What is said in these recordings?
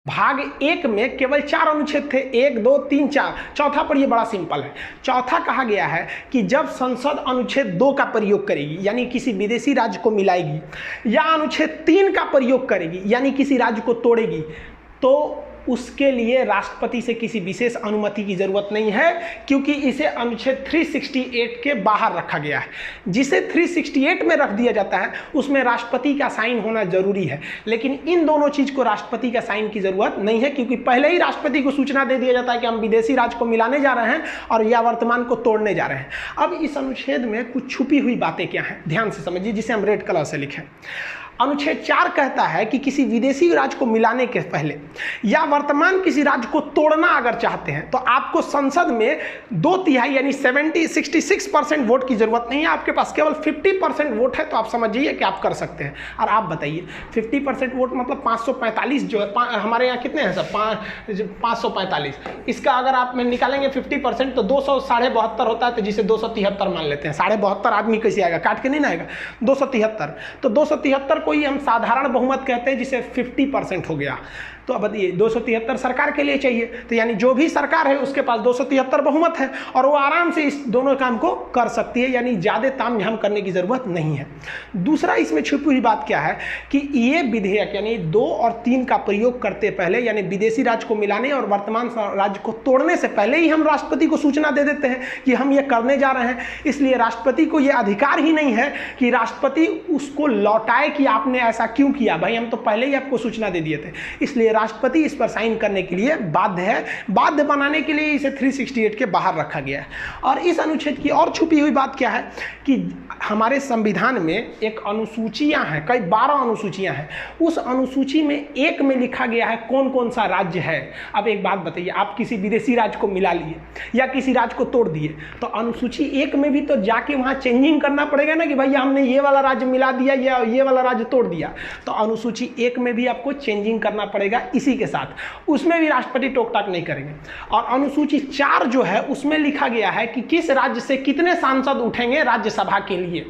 भाग एक में केवल 4 अनुच्छेद थे, 1, 2, 3, 4। चौथा पर ये बड़ा सिंपल है। चौथा कहा गया है कि जब संसद अनुच्छेद 2 का प्रयोग करेगी यानी किसी विदेशी राज्य को मिलाएगी, या अनुच्छेद 3 का प्रयोग करेगी यानी किसी राज्य को तोड़ेगी, तो उसके लिए राष्ट्रपति से किसी विशेष अनुमति की जरूरत नहीं है, क्योंकि इसे अनुच्छेद 368 के बाहर रखा गया है। जिसे 368 में रख दिया जाता है उसमें राष्ट्रपति का साइन होना जरूरी है, लेकिन इन दोनों चीज को राष्ट्रपति का साइन की जरूरत नहीं है, क्योंकि पहले ही राष्ट्रपति को सूचना दे दिया जाता है कि हम विदेशी राज्य को मिलाने जा रहे हैं और या वर्तमान को तोड़ने जा रहे हैं। अब इस अनुच्छेद में कुछ छुपी हुई बातें क्या हैं, ध्यान से समझिए, जिसे हम रेड कलर से लिखें। अनुच्छेद 4 कहता है कि किसी विदेशी राज्य को मिलाने के पहले या वर्तमान किसी राज्य को तोड़ना अगर चाहते हैं तो आपको संसद में 2/3 यानी 66% वोट की जरूरत नहीं है। आपके पास केवल 50% वोट है, तो आप समझिए कि आप कर सकते हैं। और आप बताइए 50% वोट मतलब 545 जो है, हमारे यहाँ कितने हैं सब, 545। इसका अगर आप में निकालेंगे 50% तो 272 होता है, तो जिसे 273 मान लेते हैं। 72 आदमी कैसे आएगा, काट के नहीं ना आएगा, 273। तो 273 कोई हम साधारण बहुमत कहते हैं, जिसे 50% हो गया। तो अब बताइए 273 सरकार के लिए चाहिए, तो यानी जो भी सरकार है उसके पास 273 बहुमत है और वो आराम से इस दोनों काम को कर सकती है, यानी ज़्यादा तामझाम करने की ज़रूरत नहीं है। दूसरा इसमें छुपी हुई बात क्या है कि ये विधेयक यानी 2 और 3 का प्रयोग करते पहले, यानी विदेशी राज्य को मिलाने और वर्तमान राज्य को तोड़ने से पहले ही हम राष्ट्रपति को सूचना दे देते हैं कि हम ये करने जा रहे हैं। इसलिए राष्ट्रपति को ये अधिकार ही नहीं है कि राष्ट्रपति उसको लौटाए कि आपने ऐसा क्यों किया, भाई हम तो पहले ही आपको सूचना दे दिए थे। इसलिए राष्ट्रपति इस पर साइन करने के लिए बाध्य है। बाध्य बनाने के लिए इसे 368 के बाहर रखा गया है। और इस अनुच्छेद की और छुपी हुई बात क्या है कि हमारे संविधान में एक अनुसूचियां हैं, कई 12 अनुसूचियां हैं। उस अनुसूची में एक में लिखा गया है कौन कौन सा राज्य है। अब एक बात बताइए, आप किसी विदेशी राज्य को मिला लिए या किसी राज्य को तोड़ दिए, तो अनुसूची 1 में भी तो जाके वहां चेंजिंग करना पड़ेगा ना कि भैया हमने ये वाला राज्य मिला दिया या ये वाला राज्य तोड़ दिया। तो अनुसूची 1 में भी आपको चेंजिंग करना पड़ेगा इसी के साथ, उसमें भी राष्ट्रपति टोक टाक नहीं करेंगे। और अनुसूची 4 जो है उसमें लिखा गया है कि किस राज्य से कितने सांसद उठेंगे राज्यसभा के लिए।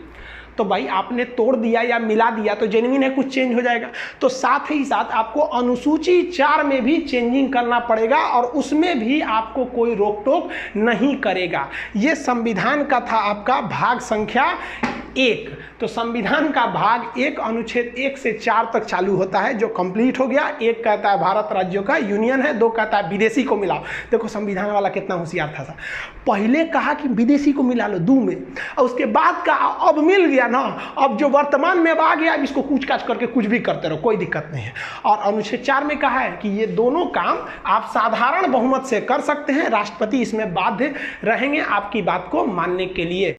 तो भाई आपने तोड़ दिया या मिला दिया तो जेन्युइन है, कुछ चेंज हो जाएगा। तो साथ ही साथ आपको अनुसूची 4 में भी चेंजिंग करना पड़ेगा और उसमें भी आपको कोई रोक टोक नहीं करेगा। ये संविधान का था आपका भाग संख्या 1। तो संविधान का भाग 1 अनुच्छेद 1 से 4 तक चालू होता है, जो कंप्लीट हो गया। 1 कहता है भारत राज्यों का यूनियन है, 2 कहता है विदेशी को मिलाओ। देखो संविधान वाला कितना होशियार था। पहले कहा कि विदेशी को मिला लो 2 में, और उसके बाद कहा अब मिल गया ना, अब जो वर्तमान में अब आ गया, अब इसको कूच काच करके कुछ भी करते रहो, कोई दिक्कत नहीं है। और अनुच्छेद 4 में कहा है कि ये दोनों काम आप साधारण बहुमत से कर सकते हैं, राष्ट्रपति इसमें बाध्य रहेंगे आपकी बात को मानने के लिए।